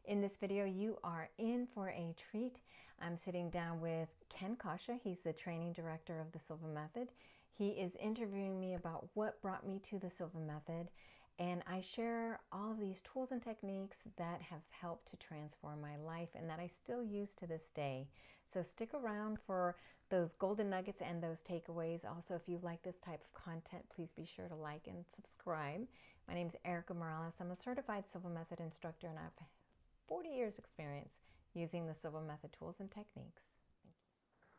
In this video, you are in for a treat. I'm sitting down with Ken Coscia. He's the training director of the Silva Method. He is interviewing me about what brought me to the Silva Method, and I share all of these tools and techniques that have helped to transform my life and that I still use to this day. So stick around for those golden nuggets and those takeaways. Also, if you like this type of content, please be sure to like and subscribe. My name is Erica Morales. I'm a certified Silva Method instructor, and I've 40 years experience using the Silva Method tools and techniques.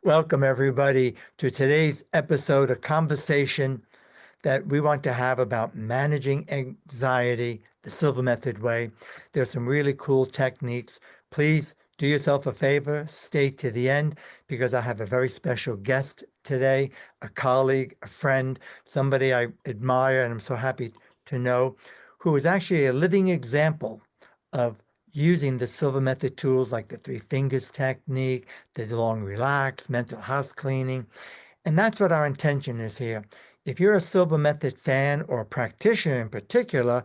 Welcome, everybody, to today's episode, a conversation that we want to have about managing anxiety the Silva Method way. There's some really cool techniques. Please do yourself a favor, stay to the end, because I have a very special guest today, a colleague, a friend, somebody I admire, and I'm so happy to know, who is actually a living example of using the Silva Method tools like the 3 fingers technique, the long relax, mental house cleaning. And that's what our intention is here. If you're a Silva Method fan or a practitioner in particular,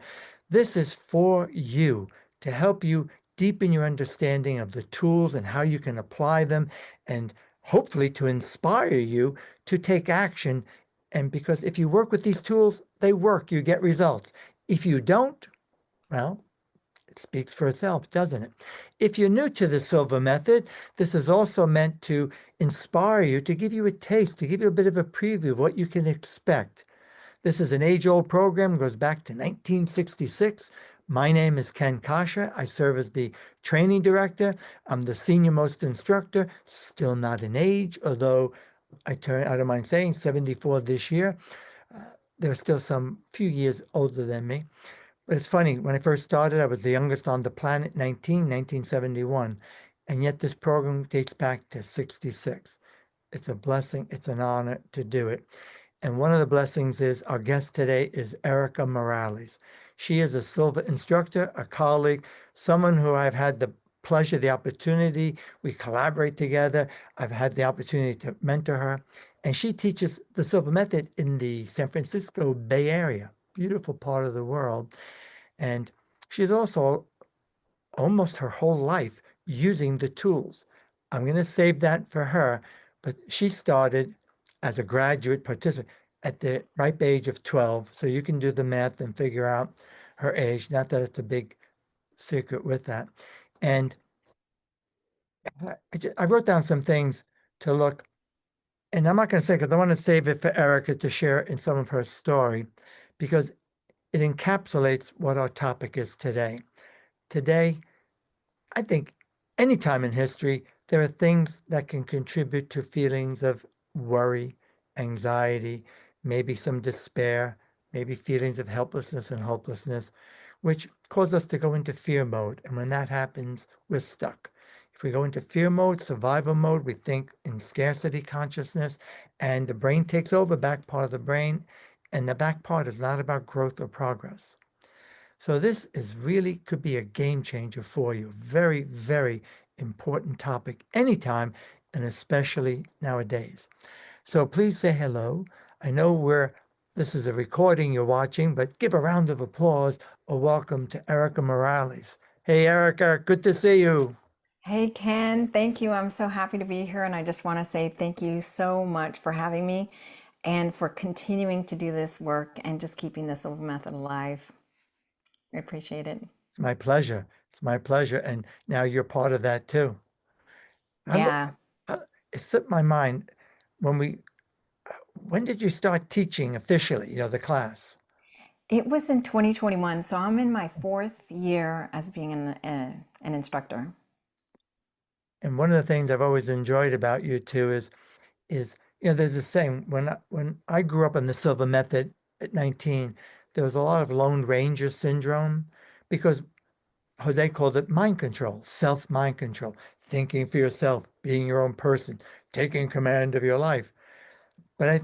this is for you to help you deepen your understanding of the tools and how you can apply them, and hopefully to inspire you to take action. And because if you work with these tools, they work, you get results. If you don't, well, it speaks for itself, doesn't it? If you're new to the Silva Method, this is also meant to inspire you, to give you a taste, to give you a bit of a preview of what you can expect. This is an age-old program, goes back to 1966. My name is Ken Coscia. I serve as the training director. I'm the senior most instructor, still not in age, although I don't mind saying, 74 this year. There are still some few years older than me. But it's funny, when I first started, I was the youngest on the planet, 1971. And yet this program dates back to 66. It's a blessing. It's an honor to do it. And one of the blessings is our guest today is Erica Morales. She is a Silva instructor, a colleague, someone who I've had the pleasure, the opportunity. We collaborate together. I've had the opportunity to mentor her. And she teaches the Silva Method in the San Francisco Bay Area, beautiful part of the world. And she's also almost her whole life using the tools. I'm going to save that for her, but she started as a graduate participant at the ripe age of 12. So you can do the math and figure out her age. Not that it's a big secret with that. And I wrote down some things to look, and I'm not going to say because I want to save it for Erica to share in some of her story, because it encapsulates what our topic is today. Today, I think any time in history, there are things that can contribute to feelings of worry, anxiety, maybe some despair, maybe feelings of helplessness and hopelessness, which cause us to go into fear mode. And when that happens, we're stuck. If we go into fear mode, survival mode, we think in scarcity consciousness, and the brain takes over, back part of the brain, and the back part is not about growth or progress. So this is really could be a game changer for you. Very, very important topic anytime, and especially nowadays. So please say hello. I know this is a recording you're watching, but give a round of applause or welcome to Erica Morales. Hey, Erica, good to see you. Hey, Ken, thank you. I'm so happy to be here, and I just want to say thank you so much for having me and for continuing to do this work and just keeping the Silva Method alive. I appreciate it. It's my pleasure. It's my pleasure. And now you're part of that too. Yeah. It slipped my mind when did you start teaching officially, the class? It was in 2021, so I'm in my 4th year as being an instructor. And one of the things I've always enjoyed about you too is there's a saying when I grew up in the Silva Method at 19, there was a lot of Lone Ranger syndrome because Jose called it mind control, self-mind control, thinking for yourself, being your own person, taking command of your life. But I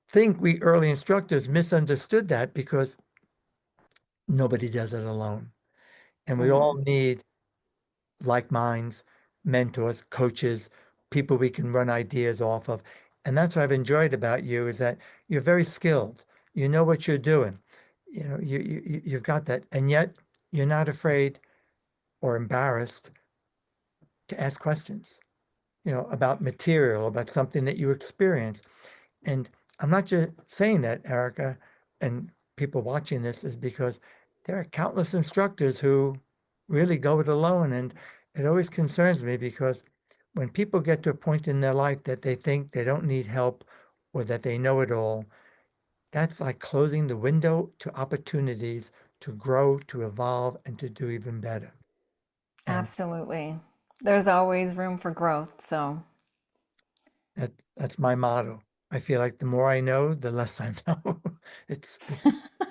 think we early instructors misunderstood that because nobody does it alone. And we all Hmm. need like minds, mentors, coaches, people we can run ideas off of. And that's what I've enjoyed about you is that you're very skilled. You know what you're doing. You've got that. And yet you're not afraid or embarrassed to ask questions, about material, about something that you experience. And I'm not just saying that, Erica, and people watching this, is because there are countless instructors who really go it alone. And it always concerns me because when people get to a point in their life that they think they don't need help or that they know it all, that's like closing the window to opportunities to grow, to evolve, and to do even better. And Absolutely. There's always room for growth. So, that's my motto. I feel like the more I know, the less I know. It's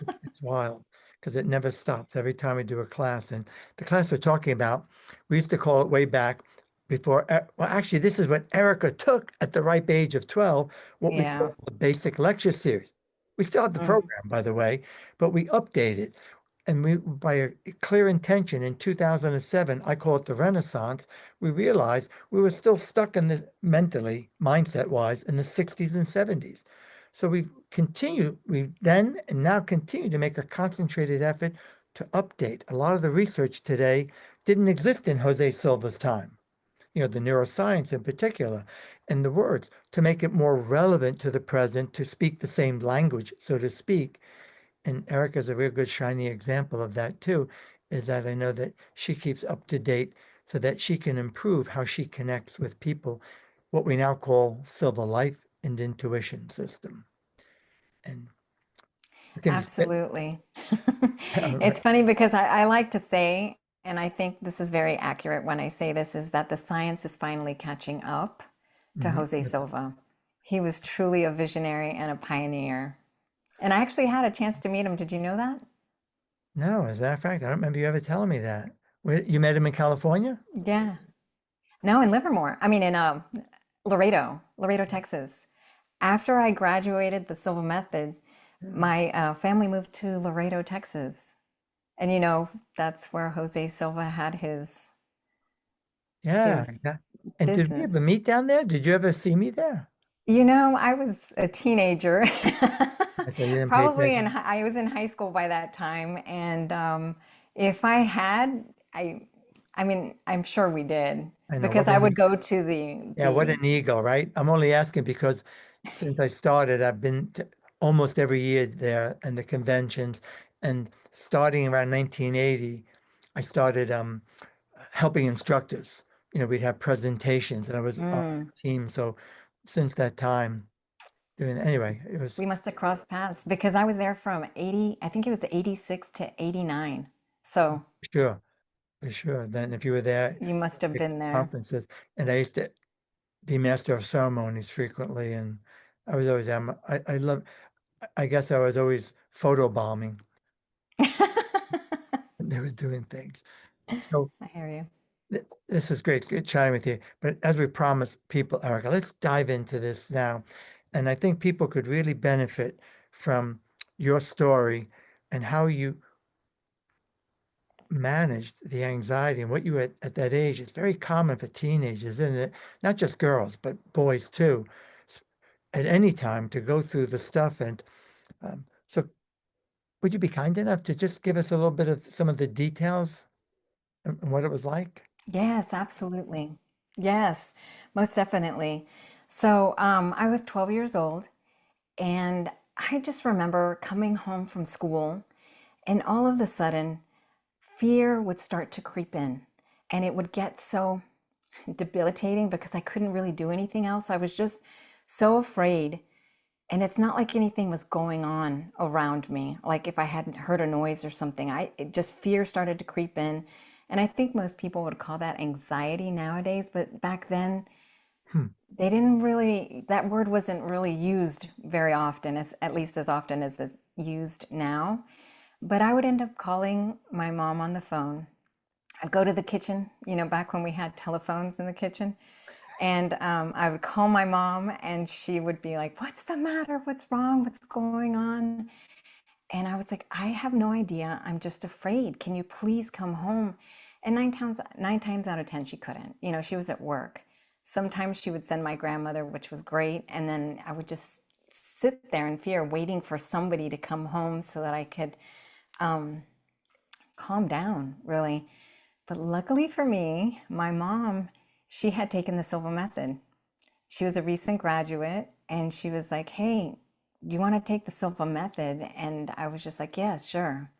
it's wild because it never stops every time we do a class. And the class we're talking about, we used to call it way back before. Well, actually, this is what Erica took at the ripe age of 12, what we yeah. call the basic lecture series. We still have the Mm. program, by the way, but we updated. And we, by a clear intention in 2007, I call it the Renaissance, we realized we were still stuck in the mentally, mindset wise, in the 60s and 70s. So we then and now continue to make a concentrated effort to update. A lot of the research today didn't exist in Jose Silva's time, the neuroscience in particular, and the words to make it more relevant to the present, to speak the same language, so to speak. And Erica's a real good shiny example of that too, is that I know that she keeps up to date so that she can improve how she connects with people, what we now call Silva Life and Intuition System. And it can be spit. Absolutely. All right. It's funny because I like to say, and I think this is very accurate when I say this, is that the science is finally catching up to Mhm. Jose Silva. He was truly a visionary and a pioneer. And I actually had a chance to meet him. Did you know that? No, as a matter of fact, I don't remember you ever telling me that. You met him in California? Yeah. No, in Livermore. I mean, in Laredo, Texas. After I graduated the Silva Method, Yeah. my family moved to Laredo, Texas. And that's where Jose Silva had Yeah. his Yeah. And did we business. ever meet down there? Did you ever see me there? I was a teenager. I said you didn't pay Probably attention. I was in high school by that time, and if I had, I mean, I'm sure we did I know because what I would an go to the Yeah, what the an ego, right? I'm only asking because since I started, I've been to almost every year there and the conventions. And starting around 1980, I started helping instructors. We'd have presentations, and I was on Mm, that team. So since that time, anyway, it was we must have crossed paths because I was there from 80, I think it was 86 to 89. So sure, for sure. Then if you were there, you must have at been there. conferences, and I used to be master of ceremonies frequently, and I was always I love. I guess I was always photobombing. They were doing things. So I hear you. this is great. It's good chatting with you. But as we promised people, Erica, let's dive into this now. And I think people could really benefit from your story and how you managed the anxiety and what you had at that age. It's very common for teenagers, isn't it? Not just girls, but boys too, at any time to go through the stuff. And so would you be kind enough to just give us a little bit of some of the details and what it was like? Yes, absolutely. Yes, most definitely. So I was 12 years old, and I just remember coming home from school, and all of a sudden, fear would start to creep in. And it would get so debilitating because I couldn't really do anything else. I was just so afraid. And it's not like anything was going on around me. Like if I hadn't heard a noise or something, it just fear started to creep in. And I think most people would call that anxiety nowadays, but back then Hmm. they didn't really, that word wasn't really used very often, as at least as often as it's used now. But I would end up calling my mom on the phone. I'd go to the kitchen, back when we had telephones in the kitchen. And I would call my mom, and she would be like, "What's the matter? What's wrong? What's going on?" And I was like, "I have no idea. I'm just afraid. Can you please come home?" And nine times out of ten, she couldn't. She was at work. Sometimes she would send my grandmother, which was great. And then I would just sit there in fear, waiting for somebody to come home so that I could calm down, really. But luckily for me, my mom, she had taken the Silva Method. She was a recent graduate and she was like, "Hey, do you want to take the Silva Method?" And I was just like, "Yeah, sure."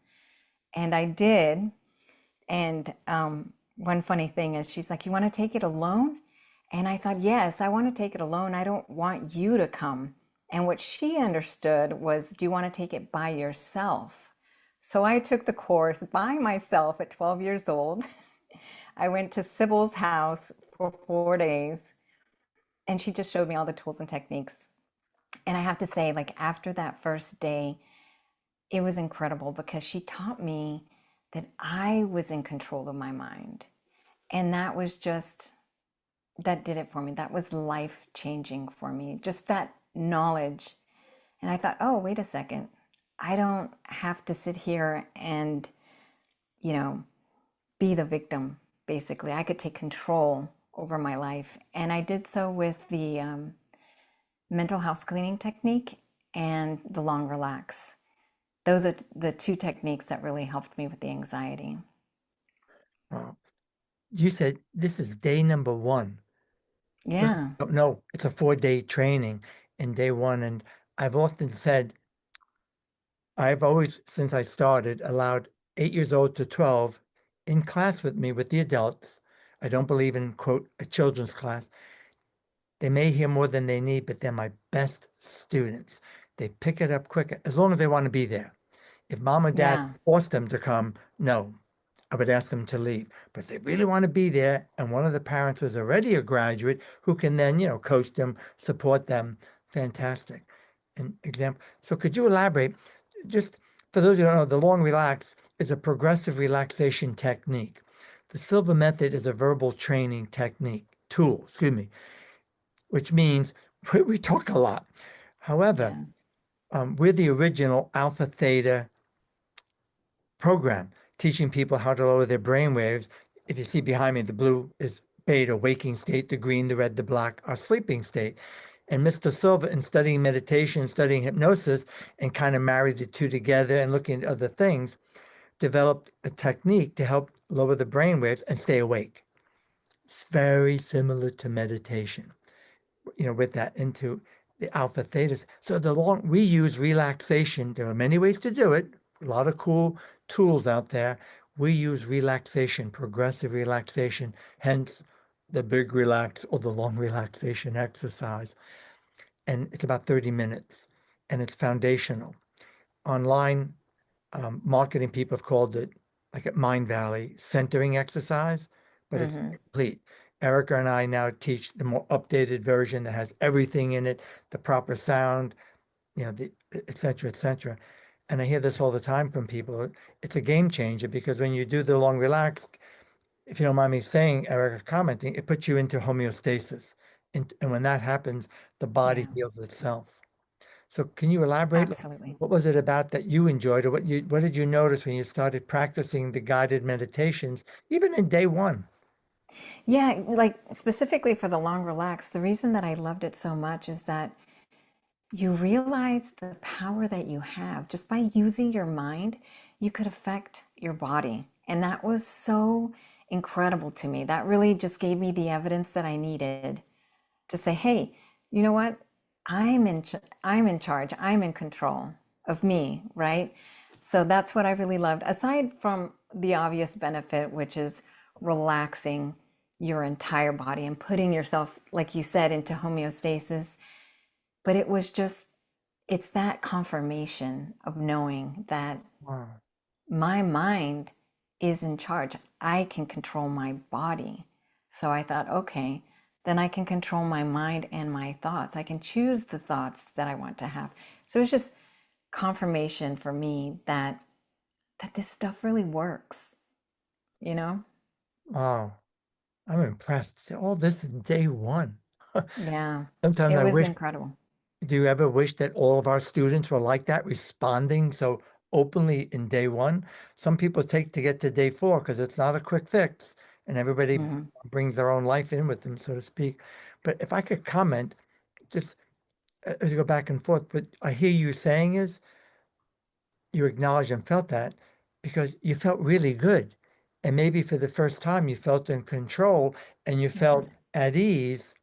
And I did. And one funny thing is, she's like, "You want to take it alone?" And I thought, "Yes, I want to take it alone. I don't want you to come." And what she understood was, "Do you want to take it by yourself?" So I took the course by myself at 12 years old. I went to Sybil's house for 4 days and she just showed me all the tools and techniques. And I have to say, like, after that first day, it was incredible because she taught me that I was in control of my mind. And that was just, that did it for me. That was life changing for me. Just that knowledge. And I thought, oh, wait a second. I don't have to sit here and, you know, be the victim, basically. I could take control over my life. And I did so with the mental house cleaning technique and the long relax. Those are the two techniques that really helped me with the anxiety. You said this is day number one. Yeah, No, it's a 4-day training in day one. And I've often said, I've always, since I started, allowed 8 years old to 12 in class with me with the adults. I don't believe in, quote, a children's class. They may hear more than they need, but they're my best students. They pick it up quicker as long as they want to be there. If mom or dad yeah, forced them to come, no, I would ask them to leave. But if they really want to be there, and one of the parents is already a graduate who can then, coach them, support them, fantastic. An example. So could you elaborate? Just for those who don't know, the long relax is a progressive relaxation technique. The Silva method is a verbal training tool, excuse me, which means we talk a lot. However, yeah. we're the original alpha theta program, teaching people how to lower their brain waves. If you see behind me, the blue is beta, waking state, the green, the red, the black, our sleeping state. And Mr. Silva, in studying meditation, studying hypnosis, and kind of married the two together and looking at other things, developed a technique to help lower the brain waves and stay awake. It's very similar to meditation, with that into the alpha thetas. So we use relaxation. There are many ways to do it. A lot of cool tools out there. We use relaxation, progressive relaxation, hence the big relax or the long relaxation exercise. And it's about 30 minutes and it's foundational. Online marketing people have called it, like at Mind Valley, centering exercise, but it's Hmm. complete. Erica and I now teach the more updated version that has everything in it, the proper sound, the et cetera, et cetera. And I hear this all the time from people. It's a game changer because when you do the long relax, if you don't mind me saying, Erica commenting, it puts you into homeostasis. And when that happens, the body Yeah, heals itself. So can you elaborate? absolutely. What was it about that you enjoyed, or what did you notice when you started practicing the guided meditations, even in day one? Yeah, like specifically for the long relax, the reason that I loved it so much is that you realize the power that you have just by using your mind, you could affect your body. And that was so incredible to me. That really just gave me the evidence that I needed to say, hey, you know what? I'm in charge. I'm in control of me, right? So that's what I really loved. Aside from the obvious benefit, which is relaxing your entire body and putting yourself, like you said, into homeostasis, but it was just, it's that confirmation of knowing that Wow. my mind is in charge. I can control my body. So I thought, okay, then I can control my mind and my thoughts. I can choose the thoughts that I want to have. So it's just confirmation for me that this stuff really works, you know? Wow. I'm impressed. All this in day one. Yeah, Sometimes it I was wish, incredible. do you ever wish that all of our students were like that, responding so openly in day one? Some people take to get to day four because it's not a quick fix and everybody Hmm. brings their own life in with them, so to speak. But if I could comment, just as you go back and forth, what I hear you saying is you acknowledged and felt that because you felt really good. And maybe for the first time you felt in control and you felt at ease.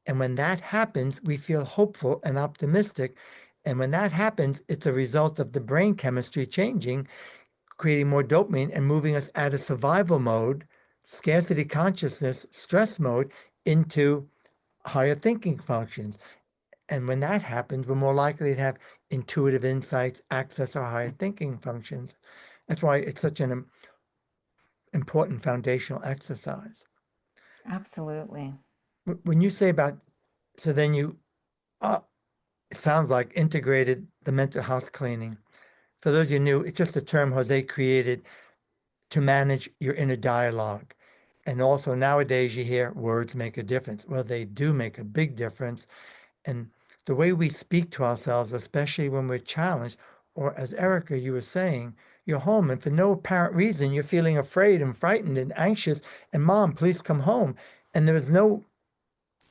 And when that happens, we feel hopeful and optimistic. And when that happens, it's a result of the brain chemistry changing, creating more dopamine and moving us out of survival mode, scarcity consciousness, stress mode, into higher thinking functions. And when that happens, we're more likely to have intuitive insights, access our higher thinking functions. That's why it's such an important foundational exercise. Absolutely. When you say about, so then you, uh, it sounds like integrated the mental house cleaning. For those of you new, it's just a term Jose created to manage your inner dialogue. And also nowadays you hear words make a difference. Well, they do make a big difference. And the way we speak to ourselves, especially when we're challenged, or as Erica, you were saying, you're home and for no apparent reason, you're feeling afraid and frightened and anxious. And mom, please come home. And there was no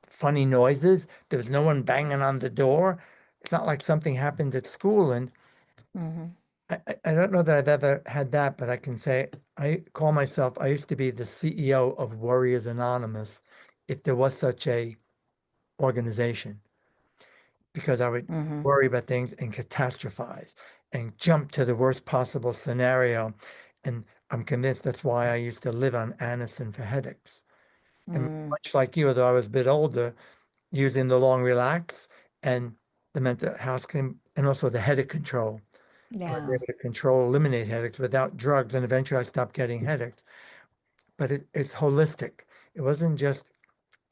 funny noises. There was no one banging on the door. It's not like something happened at school. And Mm-hmm. I don't know that I've ever had that, but I can say I call myself, I used to be the CEO of Warriors Anonymous, if there was such a organization, because I would Mm-hmm. worry about things and catastrophize and jump to the worst possible scenario. And I'm convinced that's why I used to live on Anacin for headaches. And Mm. much like you, though I was a bit older, using the long relax and the mental house clean and also the headache control. I was Yeah. able to control, eliminate headaches without drugs, and eventually I stopped getting headaches. But it's holistic. It wasn't just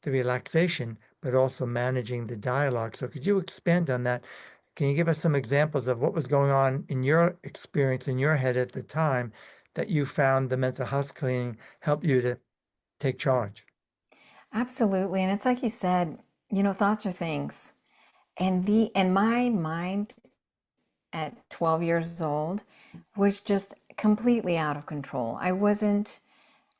the relaxation, but also managing the dialogue. So could you expand on that? Can you give us some examples of what was going on in your experience in your head at the time that you found the mental house cleaning helped you to take charge? Absolutely. And it's like you said, thoughts are things. And my mind at 12 years old was just completely out of control. I wasn't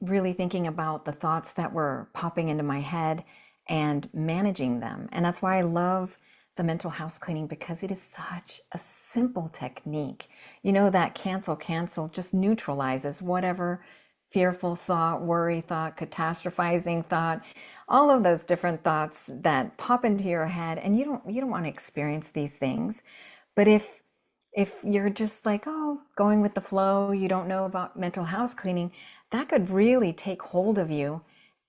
really thinking about the thoughts that were popping into my head and managing them. And that's why I love the mental house cleaning, because it is such a simple technique. That cancel just neutralizes whatever fearful thought, worry thought, catastrophizing thought, all of those different thoughts that pop into your head, and you don't want to experience these things. But if you're just like, oh, going with the flow, you don't know about mental house cleaning, that could really take hold of you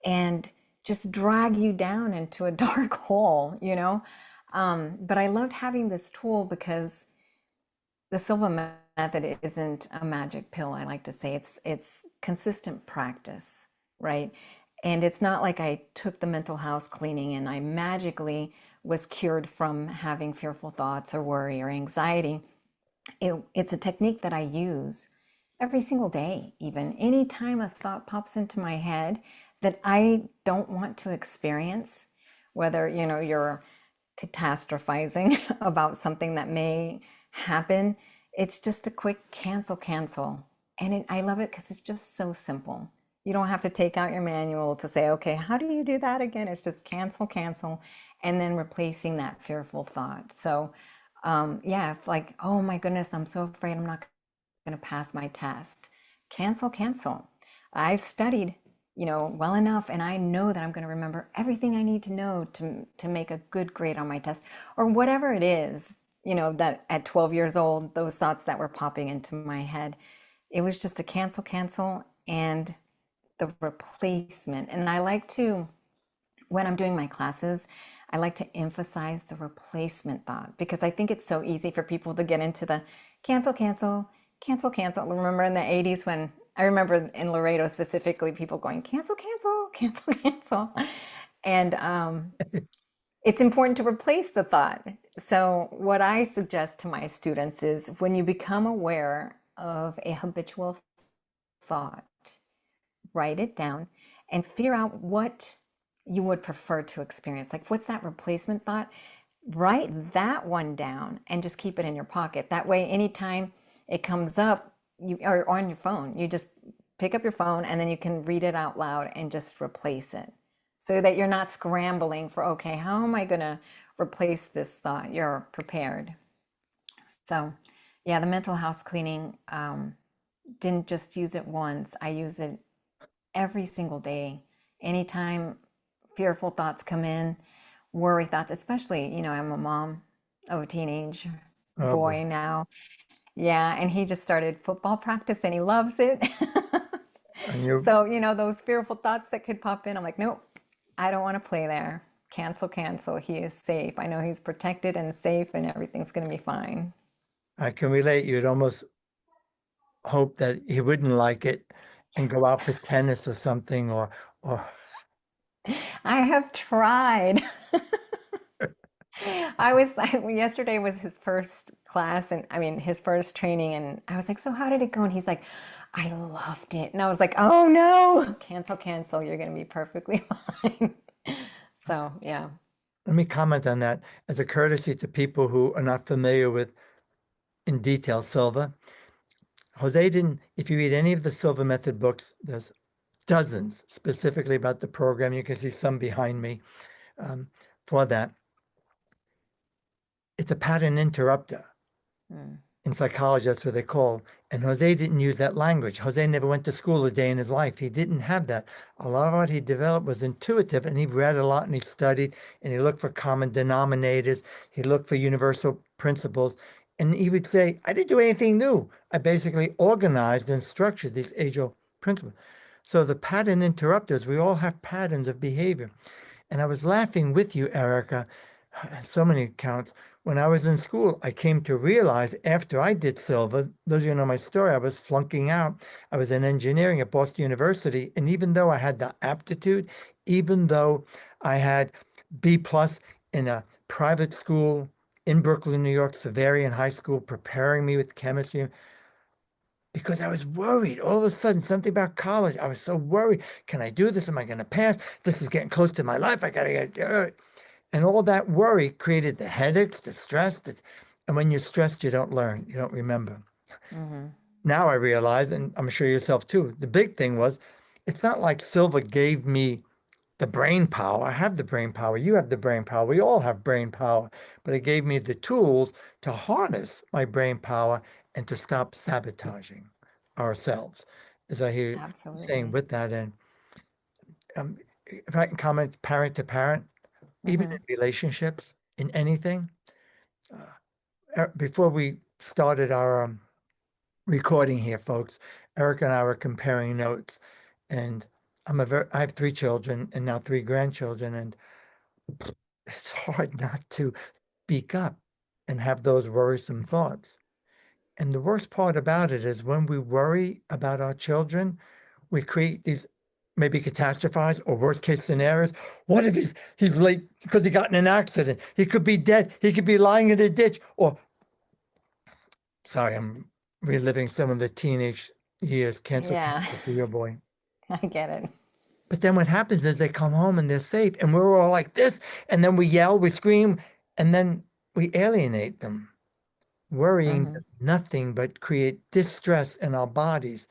and just drag you down into a dark hole. But I loved having this tool because the Silva method isn't a magic pill. I like to say it's consistent practice, right? And it's not like I took the mental house cleaning and I magically was cured from having fearful thoughts or worry or anxiety. It's a technique that I use every single day. Even anytime a thought pops into my head that I don't want to experience, whether you're catastrophizing about something that may happen, it's just a quick cancel. And I love it because it's just so simple. You don't have to take out your manual to say, okay, how do you do that again? It's just cancel, and then replacing that fearful thought. So yeah, if like, oh my goodness, I'm so afraid I'm not going to pass my test. Cancel. I've studied, well enough, and I know that I'm going to remember everything I need to know to make a good grade on my test, or whatever it is, that at 12 years old, those thoughts that were popping into my head, it was just a cancel, and the replacement. And I like to, when I'm doing my classes, I like to emphasize the replacement thought, because I think it's so easy for people to get into the cancel. Remember in the 80s when I remember in Laredo specifically, people going cancel. And it's important to replace the thought. So, what I suggest to my students is when you become aware of a habitual thought, write it down and figure out what you would prefer to experience. Like, what's that replacement thought? Write that one down and just keep it in your pocket. That way, anytime it comes up, or on your phone, you just pick up your phone and then you can read it out loud and just replace it, so that you're not scrambling for, okay, how am I going to replace this thought? You're prepared. So, yeah, the mental house cleaning, didn't just use it once. I use it every single day. Anytime fearful thoughts come in, worry thoughts, especially, I'm a mom of a teenage Oh boy. boy now. Yeah, and he just started football practice and he loves it. And you, So, those fearful thoughts that could pop in, I'm like, nope, I don't want to play there. Cancel, cancel. He is safe. I know he's protected and safe and everything's going to be fine. I can relate. You'd almost hope that he wouldn't like it and go out for tennis or something, or I have tried. Yesterday was his first class and I mean, his first training. And I was like, so how did it go? And he's like, I loved it. And I was like, oh no, cancel, cancel. You're going to be perfectly fine. So, yeah. let me comment on that as a courtesy to people who are not familiar with in detail Silva. Jose didn't, if you read any of the Silva Method books, there's dozens specifically about the program. You can see some behind me um, for that. It's a pattern interrupter. Mm. In psychology, that's what they call. And Jose didn't use that language. Jose never went to school a day in his life. He didn't have that. A lot of what he developed was intuitive, and he read a lot and he studied and he looked for common denominators. He looked for universal principles. And he would say, I didn't do anything new. I basically organized and structured these age-old principles. So the pattern interrupters, we all have patterns of behavior. And I was laughing with you, Erica, so many accounts. When I was in school, I came to realize after I did Silva, those of you who know my story, I was flunking out. I was in engineering at Boston University. And even though I had the aptitude, even though I had B plus in a private school in Brooklyn, New York, Severian High School, preparing me with chemistry, because I was worried. All of a sudden, something about college, I was so worried. Can I do this? Am I going to pass? This is getting close to my life. I got to get it. And all that worry created the headaches, the stress. And when you're stressed, you don't learn, you don't remember. Hmm. Now I realize, and I'm sure yourself too, the big thing was it's not like Silva gave me the brain power. I have the brain power. You have the brain power. We all have brain power. But it gave me the tools to harness my brain power and to stop sabotaging ourselves, as I hear you saying Absolutely. with that. And if I can comment parent to parent, even Hmm. in relationships, in anything, before we started our recording here, folks, Eric and I were comparing notes, and I have three children and now three grandchildren, and it's hard not to speak up and have those worrisome thoughts. And the worst part about it is when we worry about our children, we create these maybe catastrophize or worst case scenarios. What if he's late because he got in an accident? He could be dead. He could be lying in a ditch. Or sorry, I'm reliving some of the teenage years, cancel Yeah, for your boy. I get it. But then what happens is they come home and they're safe, and we're all like this, and then we yell, we scream, and then we alienate them. Worrying Hmm. does nothing but create distress in our bodies.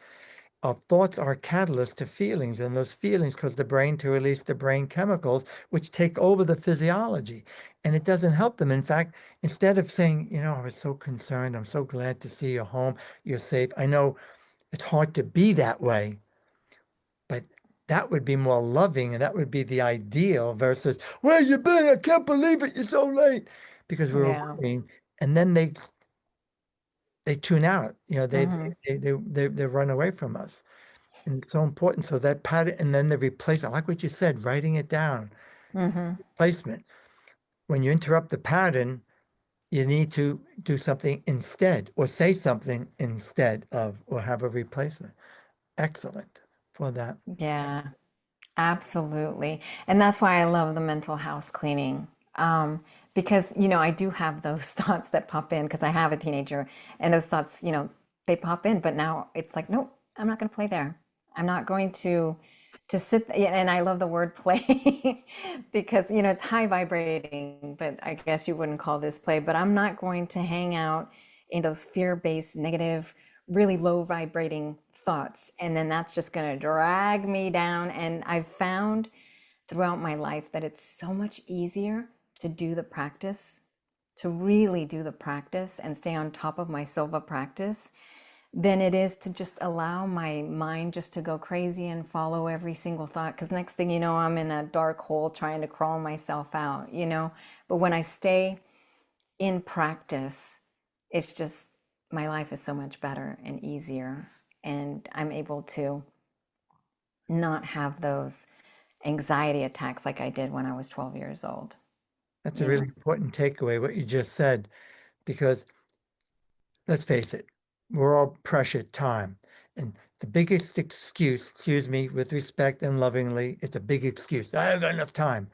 Our thoughts are a catalyst to feelings, and those feelings cause the brain to release the brain chemicals, which take over the physiology. And it doesn't help them. In fact, instead of saying, I was so concerned, I'm so glad to see you home, you're safe. I know it's hard to be that way, but that would be more loving and that would be the ideal versus, where you been? I can't believe it. You're so late. Because we were Yeah. worrying. And then they tune out, Hmm. they run away from us. And it's so important. So that pattern, and then the replacement, I like what you said, writing it down, Hmm. replacement. When you interrupt the pattern, you need to do something instead or say something instead of or have a replacement. Excellent for that. Yeah. Absolutely. And that's why I love the mental house cleaning. Because, I do have those thoughts that pop in because I have a teenager and those thoughts, they pop in, but now it's like, nope, I'm not going to play there. I'm not going to sit, and I love the word play because, it's high vibrating, but I guess you wouldn't call this play, but I'm not going to hang out in those fear-based, negative, really low vibrating thoughts. And then that's just going to drag me down. And I've found throughout my life that it's so much easier to do the practice, to really do the practice and stay on top of my Silva practice than it is to just allow my mind just to go crazy and follow every single thought. Because next thing you know, I'm in a dark hole trying to crawl myself out, you know? But when I stay in practice, it's just my life is so much better and easier. And I'm able to not have those anxiety attacks like I did when I was 12 years old, That's a you really know? important takeaway, what you just said, because let's face it, we're all pressured time. And the biggest excuse, excuse me, with respect and lovingly, it's a big excuse. I haven't got enough time.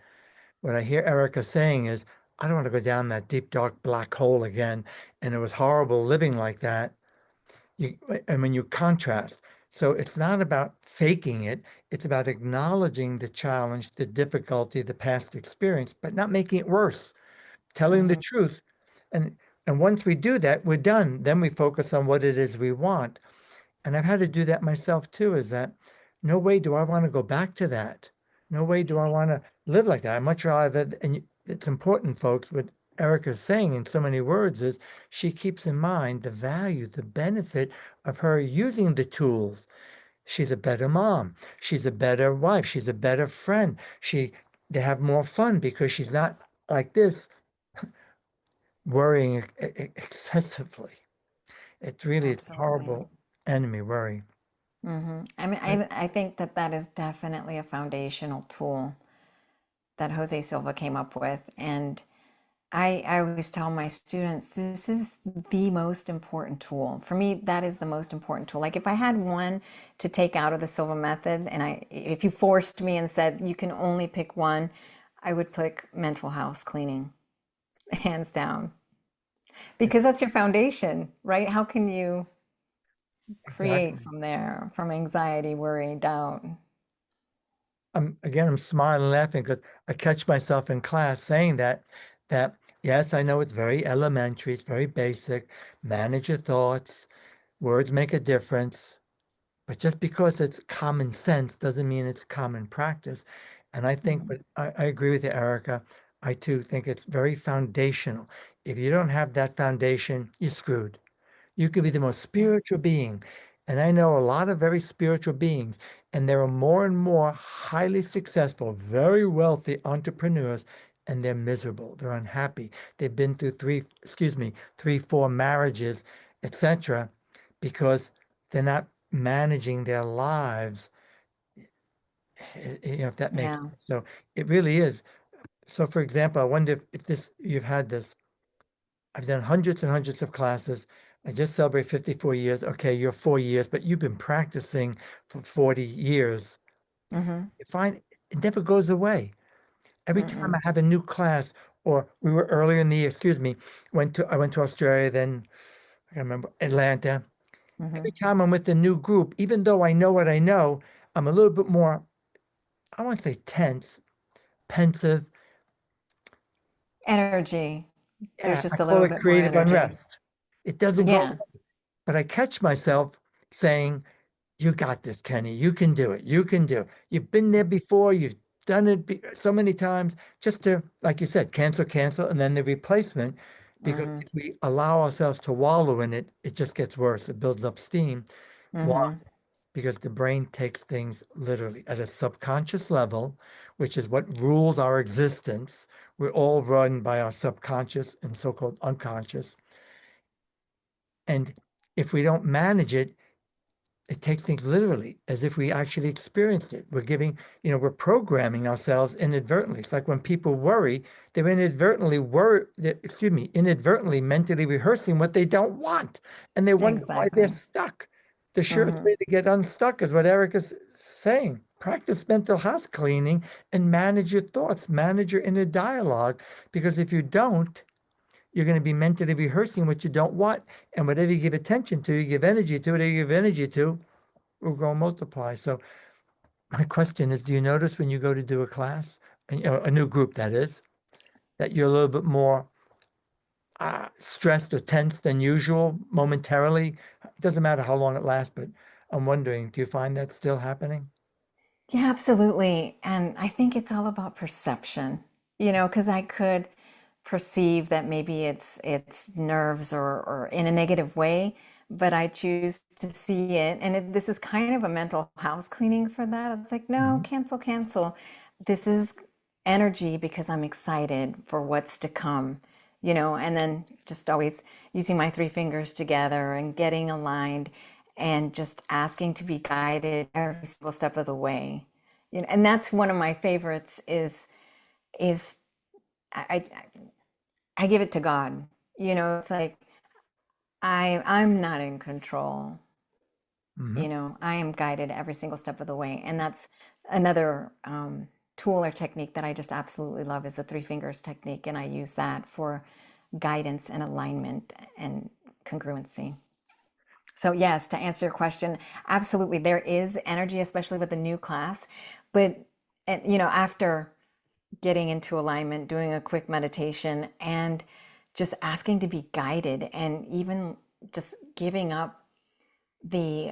What I hear Erica saying is, I don't want to go down that deep, dark black hole again. And it was horrible living like that. You, and when you contrast, so it's not about faking it, it's about acknowledging the challenge, the difficulty, the past experience, but not making it worse, telling the Hmm. truth. And and once we do that, we're done. Then we focus on what it is we want. And I've had to do that myself too, is that no way do I want to go back to that. No way do I want to live like that. I much rather that, and it's important, folks, what Erica's saying in so many words is she keeps in mind the value, the benefit of her using the tools. She's a better mom. She's a better wife. She's a better friend. They have more fun because she's not like this worrying excessively. It's a Absolutely. horrible enemy, worry. I mean, Right. I think that that is definitely a foundational tool that Jose Silva came up with. And I always tell my students, this is the most important tool. For me, that is the most important tool. Like if I had one to take out of the Silva method, and if you forced me and said you can only pick one, I would pick mental house cleaning, hands down, because that's your foundation, right? How can you create Exactly. from there, from anxiety, worry, doubt? I'm smiling, laughing because I catch myself in class saying that yes, I know it's very elementary, it's very basic. Manage your thoughts, words make a difference, but just because it's common sense doesn't mean it's common practice. And I think, Mhm. but I agree with you, Erica. I too think it's very foundational. If you don't have that foundation, you're screwed. You could be the most Yeah. spiritual being. And I know a lot of very spiritual beings, and there are more and more highly successful, very wealthy entrepreneurs, and they're miserable. They're unhappy. They've been through three, four marriages, etc., because they're not managing their lives, if that makes Yeah. sense. So it really is. So for example, I wonder if this you've had this. I've done hundreds and hundreds of classes. I just celebrate 54 years. Okay, you're 4 years, but you've been practicing for 40 years. Hmm. You find it never goes away. Every time I Mm-mm. have a new class, or we were earlier in the year, excuse me, I went to Australia, then I can't remember Atlanta. Every Hmm. time I'm with a new group, even though I know what I know, I'm a little bit more, I want to say tense, pensive. Energy. There's Yeah, I just a call little it bit more creative energy. unrest. It doesn't go, Yeah, but I catch myself saying, you got this, Kenny. You can do it. You can do it. You've been there before. You've done it so many times. Just to, like you said, cancel, and then the replacement. Because hmm if we allow ourselves to wallow in it, it just gets worse. It builds up steam. Why? hmm Because the brain takes things literally at a subconscious level, which is what rules our existence. We're all run by our subconscious and so-called unconscious. And if we don't manage it, it takes things literally as if we actually experienced it. We're programming ourselves inadvertently. It's like when people worry, they're inadvertently mentally rehearsing what they don't want. And they wonder why they're exactly. stuck. The surest Hmm. way to get unstuck is what Erica's saying. Practice mental house cleaning and manage your thoughts, manage your inner dialogue. Because if you don't, you're going to be mentally rehearsing what you don't want. And whatever you give attention to, you give energy to, whatever you give energy to, will go multiply. So my question is, do you notice when you go to do a class, a new group that is, that you're a little bit more stressed or tense than usual momentarily? It doesn't matter how long it lasts, but I'm wondering, do you find that still happening? Yeah, absolutely. And I think it's all about perception, because I could perceive that maybe it's nerves or in a negative way, but I choose to see it. And this is kind of a mental house cleaning for that. It's like, no, Mhm. cancel, cancel. This is energy because I'm excited for what's to come, and then just always using my three fingers together and getting aligned and just asking to be guided every single step of the way. And that's one of my favorites is I I give it to God. It's like I'm not in control. Mhm. I am guided every single step of the way. And that's another tool or technique that I just absolutely love is the three fingers technique. And I use that for guidance and alignment and congruency. So yes, to answer your question, absolutely, there is energy, especially with the new class. But, after getting into alignment, doing a quick meditation, and just asking to be guided, and even just giving up the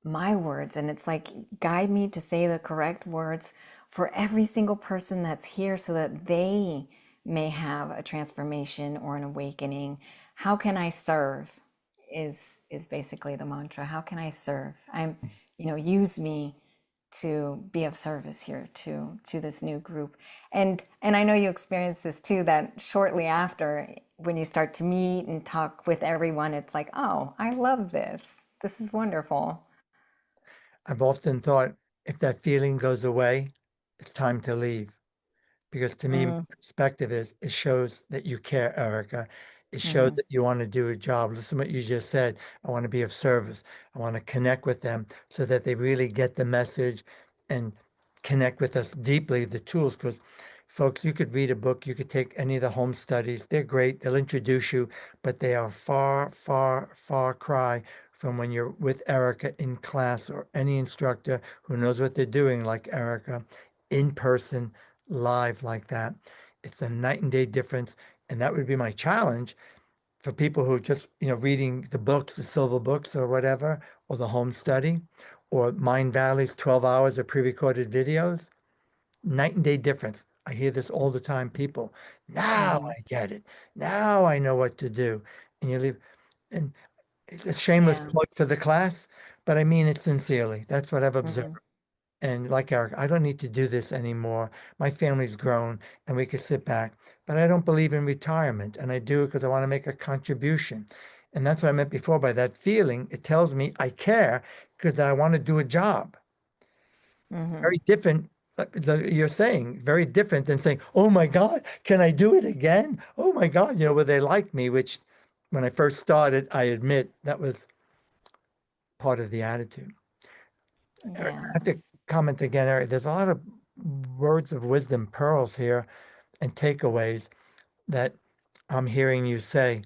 my words, and it's like, guide me to say the correct words for every single person that's here so that they may have a transformation or an awakening. How can I serve is basically the mantra. How can I serve? Use me to be of service here to this new group. And I know you experienced this too, that shortly after, when you start to meet and talk with everyone, it's like, oh, I love this. This is wonderful. I've often thought if that feeling goes away, it's time to leave. Because to me, my Mm, perspective is it shows that you care, Erica. It shows mm-hmm, that you want to do a job. Listen to what you just said. I want to be of service. I want to connect with them so that they really get the message and connect with us deeply, the tools. Because, folks, you could read a book, you could take any of the home studies. They're great. They'll introduce you, but they are far, far, far cry from when you're with Erica in class or any instructor who knows what they're doing, like Erica, in person live like that. It's a night and day difference. And that would be my challenge for people who are just, reading the books, the silver books or whatever, or the home study, or Mind Valley's 12 hours of pre-recorded videos. Night and day difference. I hear this all the time. People, now mm-hmm. I get it. Now I know what to do. And you leave, and it's a shameless Yeah. plug for the class, but I mean it sincerely. That's what I've observed. Mm-hmm. And like Eric, I don't need to do this anymore. My family's grown and we can sit back. But I don't believe in retirement. And I do it because I want to make a contribution. And that's what I meant before by that feeling. It tells me I care because I want to do a job. Mm-hmm. Very different. You're saying very different than saying, oh my God, can I do it again? Oh my God, will they like me? Which when I first started, I admit that was part of the attitude. Eric, I Yeah. have to comment again, Eric. There's a lot of words of wisdom, pearls here, and takeaways that I'm hearing you say.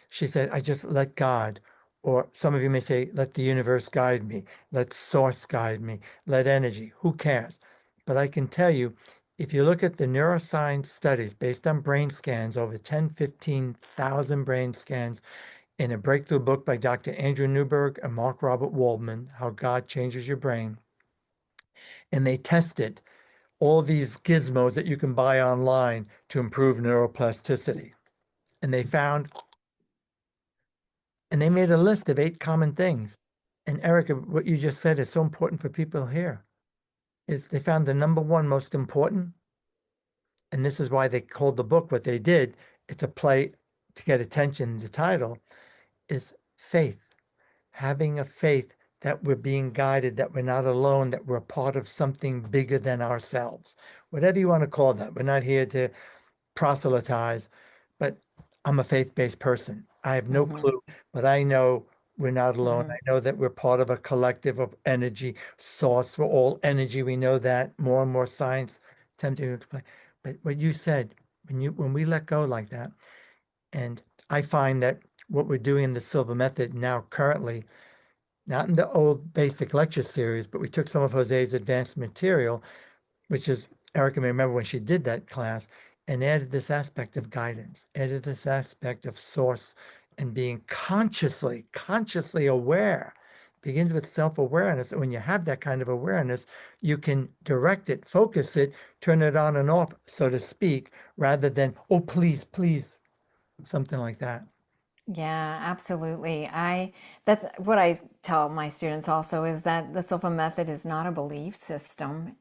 She said, I just let God, or some of you may say, let the universe guide me, let source guide me, let energy, who cares? But I can tell you, if you look at the neuroscience studies based on brain scans, over 10, 15,000 brain scans, in a breakthrough book by Dr. Andrew Newberg and Mark Robert Waldman, How God Changes Your Brain, and they tested all these gizmos that you can buy online to improve neuroplasticity. And they found, and they made a list of 8 common things. And Erica, what you just said is so important for people here. Is they found the number one most important, and this is why they called the book what they did. It's a play to get attention. The title is faith. Having a faith that we're being guided, that we're not alone, that we're part of something bigger than ourselves. Whatever you want to call that. We're not here to proselytize, but I'm a faith-based person. I have no Mm-hmm. clue, but I know we're not alone. Mm-hmm. I know that we're part of a collective of energy, source for all energy. We know that more and more science attempting to explain. But what you said, when we let go like that, and I find that what we're doing in the Silva Method now currently, not in the old basic lecture series, but we took some of Jose's advanced material, which is Erica may remember when she did that class, and added this aspect of guidance, added this aspect of source and being consciously aware. It begins with self-awareness. And when you have that kind of awareness, you can direct it, focus it, turn it on and off, so to speak, rather than, oh, please, please, something like that. Yeah, absolutely. That's what I tell my students also is that the Silva method is not a belief system.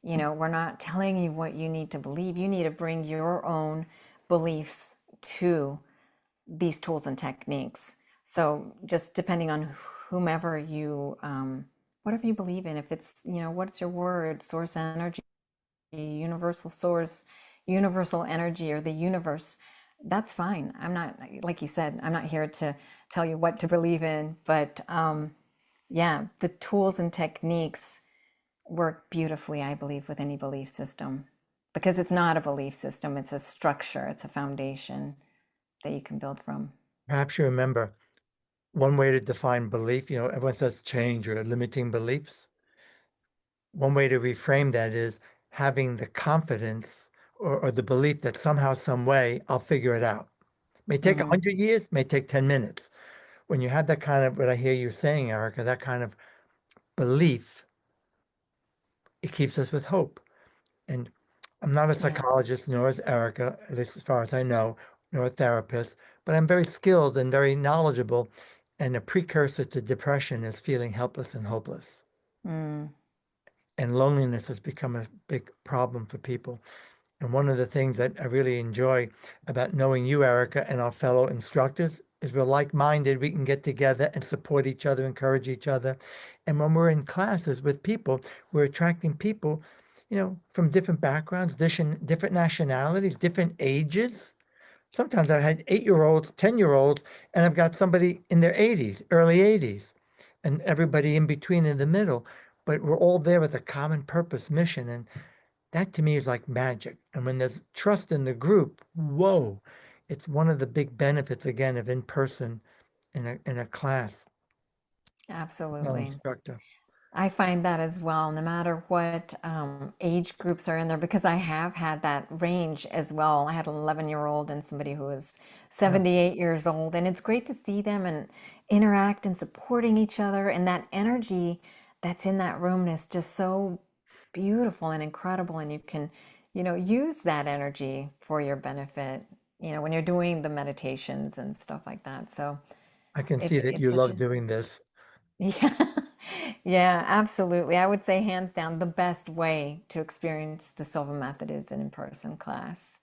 We're not telling you what you need to believe. You need to bring your own beliefs to these tools and techniques. So just depending on whomever whatever you believe in, if it's, what's your word, source energy, universal source, universal energy, or the universe, that's fine. I'm not, like you said, I'm not here to tell you what to believe in, but yeah, the tools and techniques work beautifully, I believe, with any belief system because it's not a belief system, it's a structure, it's a foundation that you can build from. Perhaps you remember one way to define belief, everyone says change or limiting beliefs. One way to reframe that is having the confidence or the belief that somehow, some way, I'll figure it out. May take Mm, 100 years, may take 10 minutes. When you have that kind of, what I hear you saying, Erica, that kind of belief, it keeps us with hope. And I'm not a yeah, psychologist, nor is Erica, at least as far as I know, nor a therapist, but I'm very skilled and very knowledgeable. And a precursor to depression is feeling helpless and hopeless. mm, And loneliness has become a big problem for people. And one of the things that I really enjoy about knowing you, Erica, and our fellow instructors is we're like-minded. We can get together and support each other, encourage each other. And when we're in classes with people, we're attracting people, from different backgrounds, different nationalities, different ages. Sometimes I've had 8-year-olds, 10-year-olds, and I've got somebody in their 80s, early 80s, and everybody in between in the middle. But we're all there with a common purpose, mission. And that to me is like magic. And when there's trust in the group, whoa, it's one of the big benefits again of in person in a class, no absolutely. instructor. I find that as well, no matter what age groups are in there, because I have had that range as well. I had an 11-year-old and somebody who was Yeah, 78 years old, and it's great to see them and interact and supporting each other. And that energy that's in that room is just so beautiful and incredible. And you can, use that energy for your benefit, when you're doing the meditations and stuff like that. So I can see it's that it's you such love a doing this. yeah. Yeah, absolutely. I would say hands down the best way to experience the Silva method is an in-person class.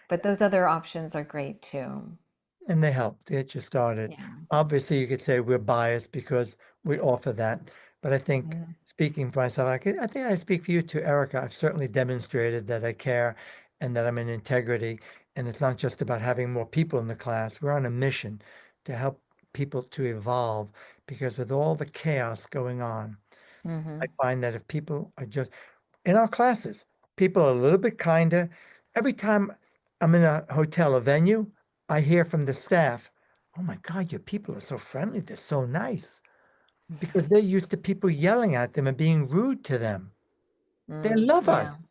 But those other options are great too. And they help to get you started. Yeah. Obviously, you could say we're biased because we offer that. But I think Mm, speaking for myself, I think I speak for you too, Erica. I've certainly demonstrated that I care and that I'm in integrity. And it's not just about having more people in the class. We're on a mission to help people to evolve because with all the chaos going on, I hmm find that if people are just in our classes, people are a little bit kinder. Every time I'm in a hotel, a venue, I hear from the staff, "Oh my God, your people are so friendly. They're so nice." Because they're used to people yelling at them and being rude to them. They love Yeah. us.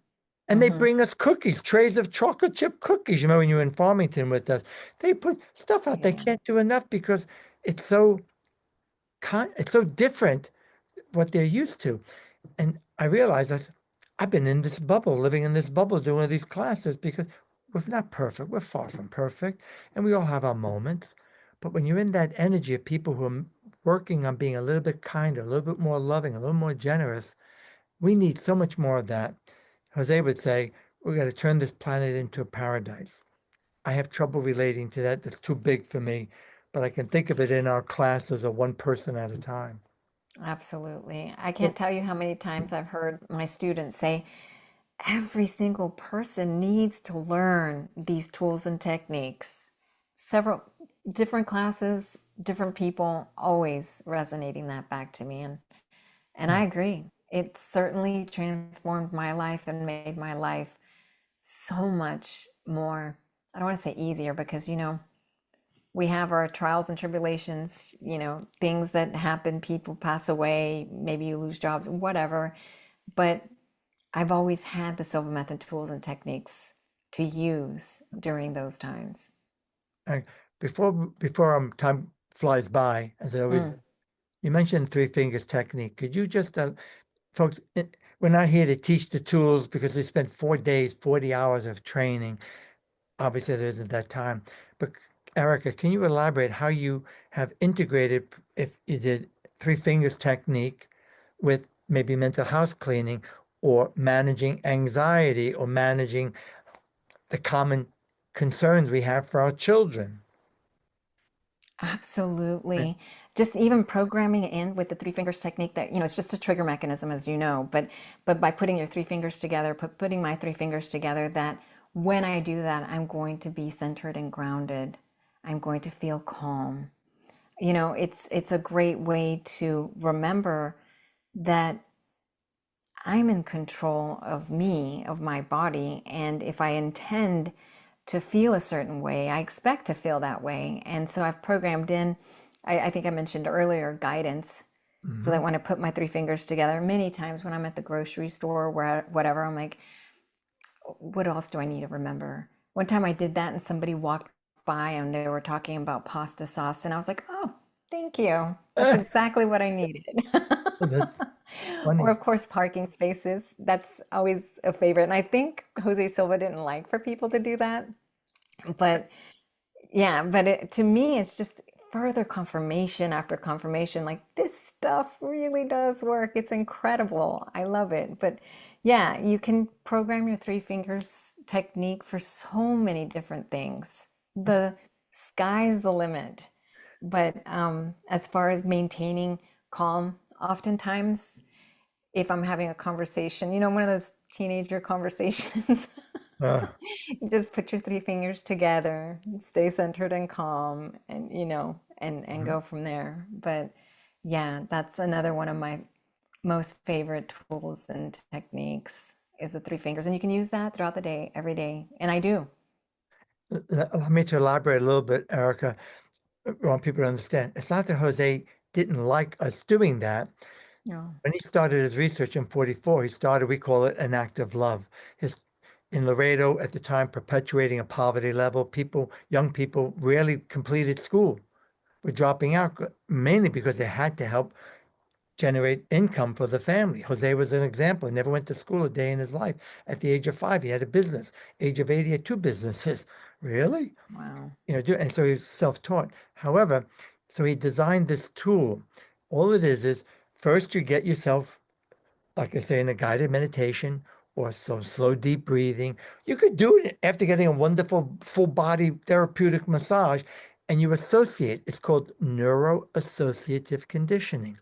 And they hmm bring us cookies, trays of chocolate chip cookies. You remember when you were in Farmington with us? They put stuff out. They Yeah. can't do enough because it's so it's so different what they're used to. And I realized I've been in this bubble, living in this bubble, doing these classes because we're not perfect. We're far from perfect. And we all have our moments. But when you're in that energy of people who are working on being a little bit kinder, a little bit more loving, a little more generous, we need so much more of that. Jose would say, we got to turn this planet into a paradise. I have trouble relating to that. That's too big for me. But I can think of it in our classes or one person at a time. Absolutely. I Well, can't tell you how many times I've heard my students say, every single person needs to learn these tools and techniques. Several different classes, different people, always resonating that back to me. And I agree. It certainly transformed my life and made my life so much more, I don't want to say easier because, we have our trials and tribulations, things that happen, people pass away, maybe you lose jobs, whatever. But I've always had the Silva Method tools and techniques to use during those times. I, before time flies by, as I always, Mm, you mentioned three fingers technique. Could you just, folks, we're not here to teach the tools because we spent 4 days, 40 hours of training. Obviously, there isn't that time. But Erica, can you elaborate how you have integrated, if you did three fingers technique with maybe mental house cleaning or managing anxiety or managing the common concerns we have for our children? Absolutely. Just even programming in with the three fingers technique that, it's just a trigger mechanism, as you know, but by putting your three fingers together, putting my three fingers together, that when I do that, I'm going to be centered and grounded. I'm going to feel calm. It's a great way to remember that I'm in control of me, of my body, and if I intend to feel a certain way, I expect to feel that way. And so I've programmed in, I think I mentioned earlier, guidance, so Hmm. that when I put my three fingers together, many times when I'm at the grocery store, where whatever, I'm like, what else do I need to remember? One time I did that and somebody walked by and they were talking about pasta sauce, and I was like, oh, thank you. That's exactly what I needed. That's Or, funny. of course, parking spaces. That's always a favorite. And I think Jose Silva didn't like for people to do that. But yeah, but to me, it's just further confirmation after confirmation. Like, this stuff really does work. It's incredible. I love it. But yeah, you can program your three fingers technique for so many different things. The sky's the limit. But as far as maintaining calm, oftentimes, if I'm having a conversation, one of those teenager conversations, Uh, you just put your three fingers together, stay centered and calm, and and mhm. go from there. But yeah, that's another one of my most favorite tools and techniques is the three fingers, and you can use that throughout the day, every day, and I do. Allow me to elaborate a little bit, Erica. I want people to understand. It's not that Jose didn't like us doing that. No. When he started his research in 44, he started, we call it an act of love. His in Laredo at the time, perpetuating a poverty level. Young people rarely completed school, were dropping out mainly because they had to help generate income for the family. Jose was an example. He never went to school a day in his life. At the age of 5, he had a business. Age of 80, he had two businesses. Really? Wow. And so he's self-taught. However, so he designed this tool. All it is first you get yourself, like I say, in a guided meditation or some slow, deep breathing. You could do it after getting a wonderful full body therapeutic massage, and you associate. It's called neuro-associative conditioning.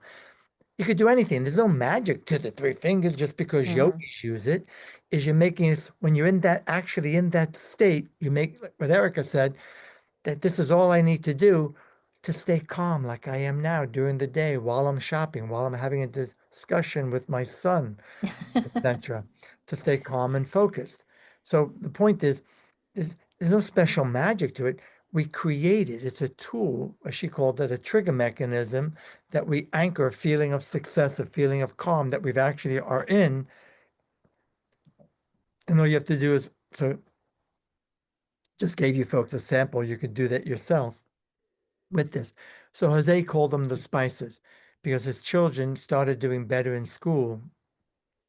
You could do anything. There's no magic to the three fingers just because Hmm. yogis use it. Is you're making it when you're in that actually in that state, you make what Erica said, that this is all I need to do to stay calm like I am now during the day while I'm shopping, while I'm having a discussion with my son, etc., to stay calm and focused. So the point is, there's no special magic to it. We create it. It's a tool, as she called it, a trigger mechanism that we anchor a feeling of success, a feeling of calm that we've actually are in. And all you have to do is, so just gave you folks a sample. You could do that yourself with this. So Jose called them the spices because his children started doing better in school.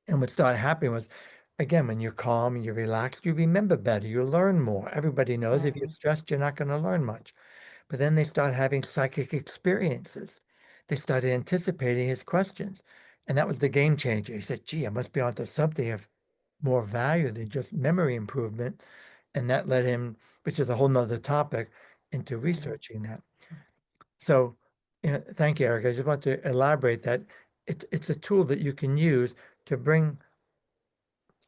And what started happening was, again, when you're calm and you're relaxed, you remember better, you learn more. Everybody knows if you're Hmm. stressed, you're not going to learn much. But then they start having psychic experiences. They started anticipating his questions. And that was the game changer. He said, gee, I must be onto something of more value than just memory improvement. And that led him, which is a whole nother topic, into Hmm. researching that. So, thank you, Eric. I just want to elaborate that it's a tool that you can use to bring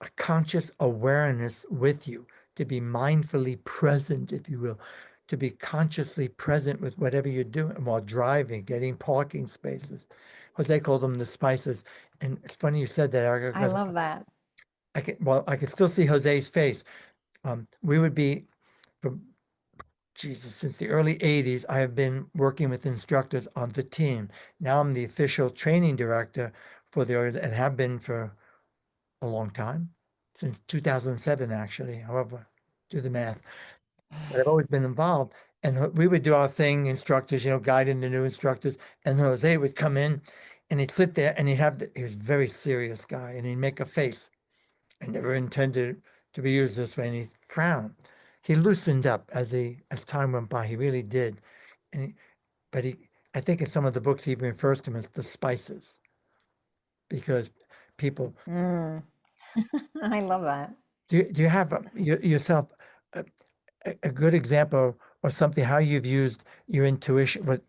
a conscious awareness with you, to be mindfully present, if you will, to be consciously present with whatever you're doing while driving, getting parking spaces. Jose called them the spices. And it's funny you said that, Erica, I because love that. I can still see Jose's face. We would be, for Jesus, since the early 80s, I have been working with instructors on the team. Now I'm the official training director for the, and have been for a long time, since 2007, actually. However, do the math. But I've always been involved. And we would do our thing, instructors, guiding the new instructors. And Jose would come in and he'd sit there and he was a very serious guy and he'd make a face. I never intended to be used this way. And he'd frown. he loosened up as time went by. He really did. And but I think in some of the books he even refers to him as the spices because people. Mm. I love that. Do you have yourself a, a good example or something how you've used your intuition with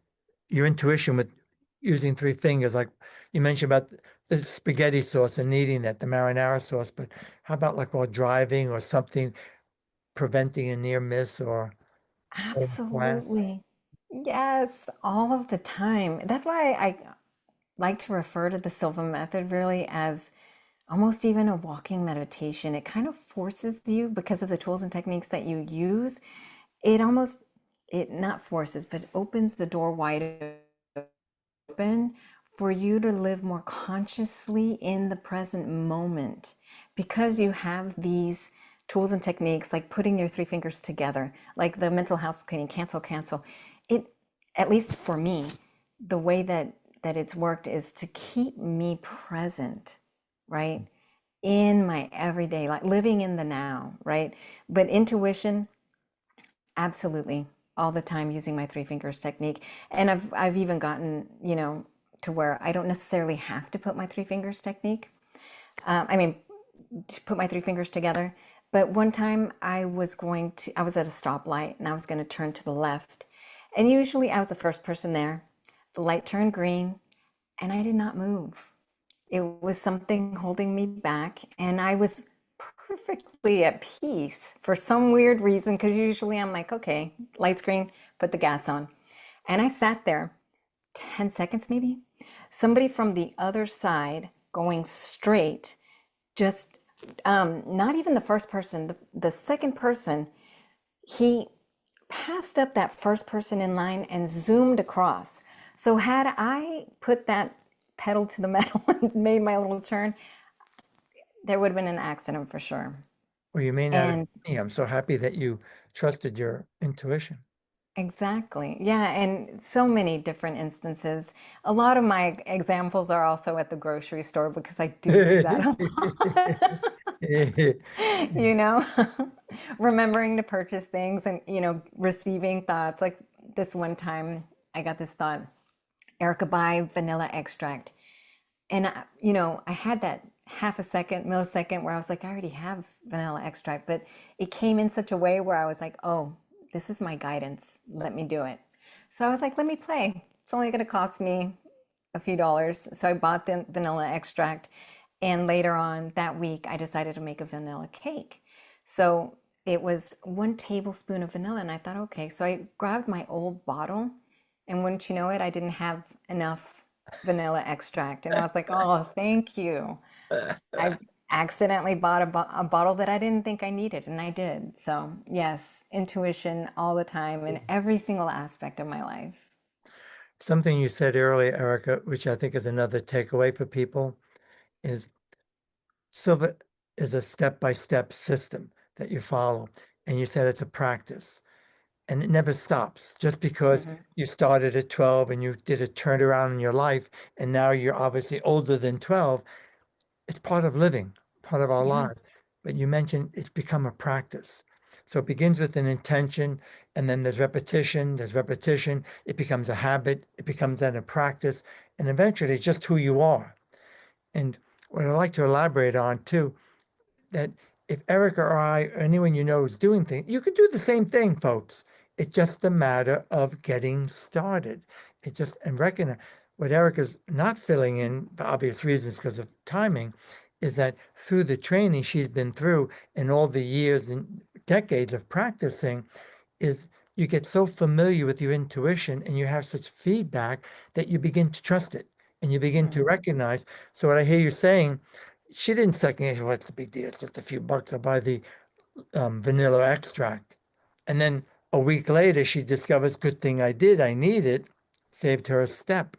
using three fingers? Like you mentioned about the spaghetti sauce and needing that, the marinara sauce, but how about like while driving or something preventing a near miss or class? Absolutely. Yes, all of the time. That's why I like to refer to the Silva method really as almost even a walking meditation. It kind of forces you because of the tools and techniques that you use. It almost, it not forces, but opens the door wide open for you to live more consciously in the present moment because you have these tools and techniques like putting your three fingers together, like the mental health cleaning, cancel, cancel. It, at least for me, the way that it's worked is to keep me present, right? In my everyday, like living in the now, right? But intuition, absolutely, all the time using my three fingers technique. And I've even gotten, to where I don't necessarily have to put my three fingers technique. I mean, to put my three fingers together. But one time I was at a stoplight and I was going to turn to the left. And usually I was the first person there. The light turned green and I did not move. It was something holding me back, and I was perfectly at peace for some weird reason because usually I'm like, okay, light's green, put the gas on. And I sat there 10 seconds maybe. Somebody from the other side going straight, just not even the first person, the second person, he passed up that first person in line and zoomed across. So had I put that pedal to the metal and made my little turn, there would have been an accident for sure. Well, you may not have And me. I'm so happy that you trusted your intuition. exactly. Yeah. And so many different instances. A lot of my examples are also at the grocery store because I do that a lot. you know, remembering to purchase things and, receiving thoughts. Like this one time, I got this thought, Erica, buy vanilla extract. And, I had that half a second, millisecond where I was like, I already have vanilla extract, but it came in such a way where I was like, oh, this is my guidance. Let me do it. So I was like, let me play. It's only going to cost me a few dollars. So I bought the vanilla extract. And later on that week, I decided to make a vanilla cake. So it was 1 tablespoon of vanilla. And I thought, okay. So I grabbed my old bottle. And wouldn't you know it, I didn't have enough vanilla extract. And I was like, oh, thank you. I accidentally bought a bottle that I didn't think I needed, and I did. So, yes, intuition all the time in every single aspect of my life. Something you said earlier, Erica, which I think is another takeaway for people, is Silva is a step-by-step system that you follow. And you said it's a practice and it never stops. Just because Hmm. you started at 12 and you did a turnaround in your life, and now you're obviously older than 12, it's part of living, part of our Yeah. lives. But you mentioned it's become a practice. So it begins with an intention, and then there's repetition, it becomes a habit, it becomes then a practice, and eventually it's just who you are. And what I'd like to elaborate on too, that if Erica or I, or anyone you know is doing things, you can do the same thing, folks. It's just a matter of getting started. It just, and recognize what Erica's not filling in for obvious reasons because of timing is that through the training she's been through and all the years and decades of practicing, is you get so familiar with your intuition and you have such feedback that you begin to trust it and you begin to Hmm. recognize. So what I hear you saying, she didn't second guess, what's the big deal? It's just a few bucks. I'll buy the vanilla extract. And then a week later, she discovers, good thing I did. I need it. Saved her a step.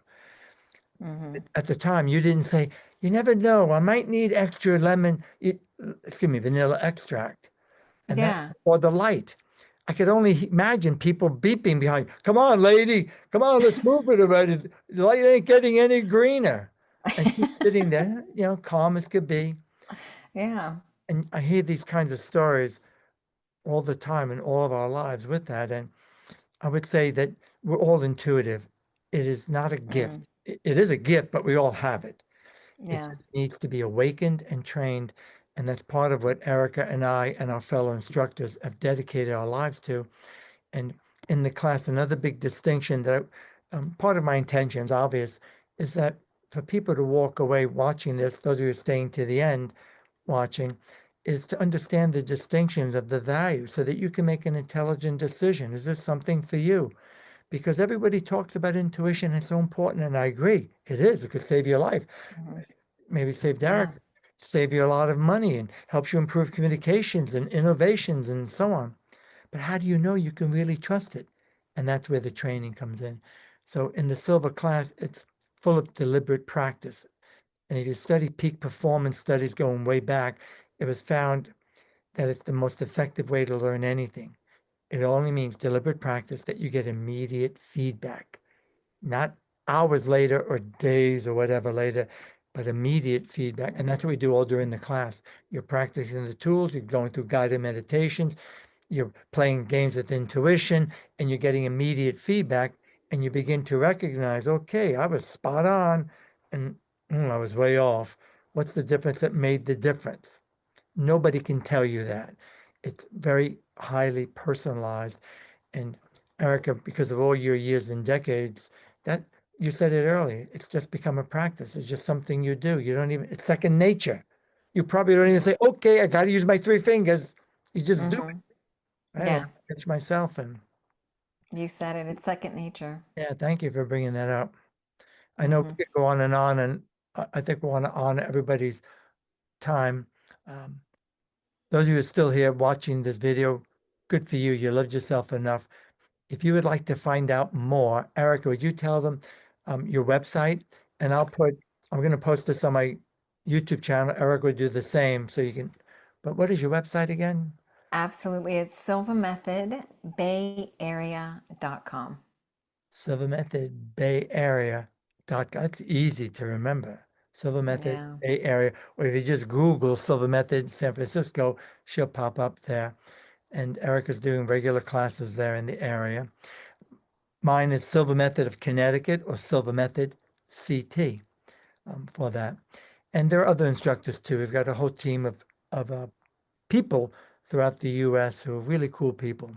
Hmm. At the time, you didn't say, you never know. I might need extra excuse me, vanilla extract. And that, Yeah. or the light. I could only imagine people beeping behind. Come on, lady. Come on, let's move it already. The light ain't getting any greener. And she's sitting there, calm as could be. Yeah. And I hear these kinds of stories all the time in all of our lives with that. And I would say that we're all intuitive. It is not a gift. Mm. It is a gift, but we all have it. It Yeah. just needs to be awakened and trained. And that's part of what Erica and I and our fellow instructors have dedicated our lives to. And in the class, another big distinction that part of my intentions, obvious, is that for people to walk away watching this, those who are staying to the end watching, is to understand the distinctions of the value so that you can make an intelligent decision. Is this something for you? Because everybody talks about intuition, it's so important, and I agree, it is. It could save your life, Hmm. maybe save Yeah. Derek, save you a lot of money, and helps you improve communications and innovations and so on. But how do you know you can really trust it? And that's where the training comes in. So in the Silva class, it's full of deliberate practice. And if you study peak performance studies going way back, it was found that it's the most effective way to learn anything. It only means deliberate practice that you get immediate feedback, not hours later or days or whatever later, but immediate feedback. And that's what we do all during the class. You're practicing the tools, you're going through guided meditations, you're playing games with intuition, and you're getting immediate feedback. And you begin to recognize, okay, I was spot on and I was way off. What's the difference that made the difference? Nobody can tell you that. It's very highly personalized. And Erica, because of all your years and decades, that you said it earlier, it's just become a practice. It's just something you do. You don't even, it's second nature. You probably don't even say, okay, I got to use my three fingers. You just do Hmm. it. I don't Yeah. catch myself. And You said it. It's second nature. yeah, thank you for bringing that up. I know we Hmm. could go on, and I think we want to honor everybody's time. Um, those of you who are still here watching this video, good for you. You loved yourself enough. If you would like to find out more, Erica, would you tell them your website? And I'm going to post this on my YouTube channel. Erica would do the same so you can. But what is your website again? Absolutely. It's Silva Method, bayarea.com. Silva Method Bay Area. That's easy to remember. Silva Method Yeah. Bay Area. Or if you just Google Silva Method San Francisco, she'll pop up there. And Erica's doing regular classes there in the area. Mine is Silva Method of Connecticut or Silva Method CT for that. And there are other instructors too. We've got a whole team of people throughout the U.S. who are really cool people.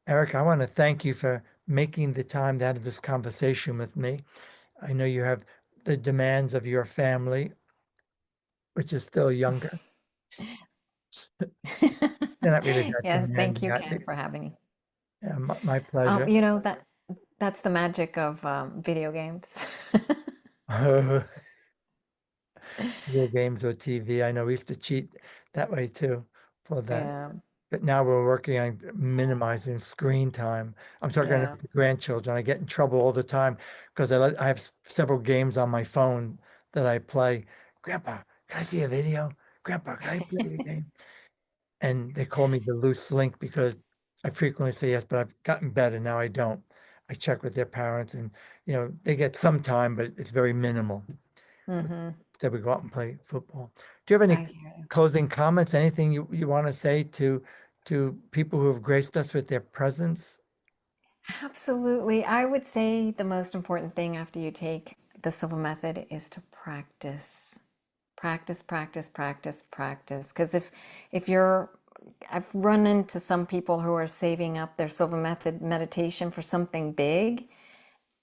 Eric, I want to thank you for making the time to have this conversation with me. I know you have the demands of your family, which is still younger. They're not really that Yes, thank demanding. you, Ken, for having me. Yeah, my pleasure. You know that's the magic of video games. Video games or TV. I know we used to cheat that way too for that. Yeah, But now we're working on minimizing screen time. I'm talking yeah. about the grandchildren. I get in trouble all the time because I have several games on my phone that I play. Grandpa, can I see a video? Grandpa, can I play a game? And they call me the loose link because I frequently say yes, but I've gotten better. Now I don't. I check with their parents and, they get some time, but it's very minimal. Hmm. That we go out and play football. Do you have any I hear you. closing comments? Anything you want to say to people who have graced us with their presence? Absolutely. I would say the most important thing after you take the Silva method is to practice. Practice, practice, practice, practice. Because if you're I've run into some people who are saving up their Silva method meditation for something big,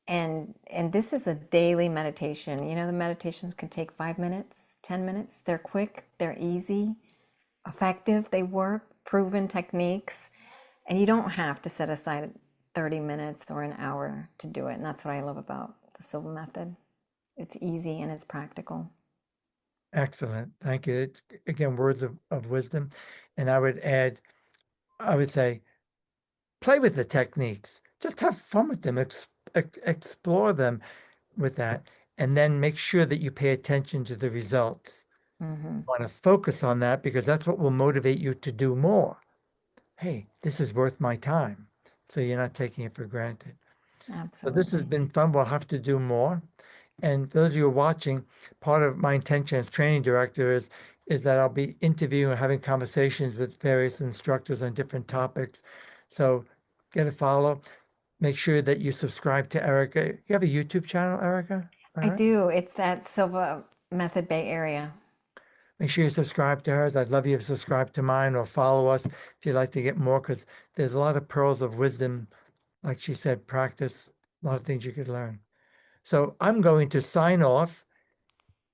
and this is a daily meditation. You know, the meditations can take 5 minutes, 10 minutes. They're quick, they're easy, effective, they work, proven techniques, and you don't have to set aside 30 minutes or an hour to do it. And that's what I love about the Silva method. It's easy and it's practical. Excellent. Thank you. Again, words of wisdom. And I would say, play with the techniques. Just have fun with them. Explore them with that. And then make sure that you pay attention to the results. Hmm. Want to focus on that because that's what will motivate you to do more. Hey, this is worth my time. So you're not taking it for granted. So this has Absolutely. been fun. We'll have to do more. And for those of you who are watching, part of my intention as training director is is that I'll be interviewing or having conversations with various instructors on different topics. So get a follow. Make sure that you subscribe to Erica. You have a YouTube channel, Erica? All I right. do. It's at Silva Method Bay Area. Make sure you subscribe to hers. I'd love you to subscribe to mine or follow us if you'd like to get more, because there's a lot of pearls of wisdom. Like she said, practice, a lot of things you could learn. So I'm going to sign off,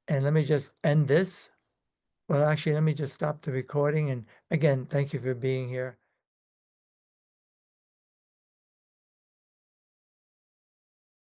and let me just end this. Well, actually, let me just stop the recording. And again, thank you for being here.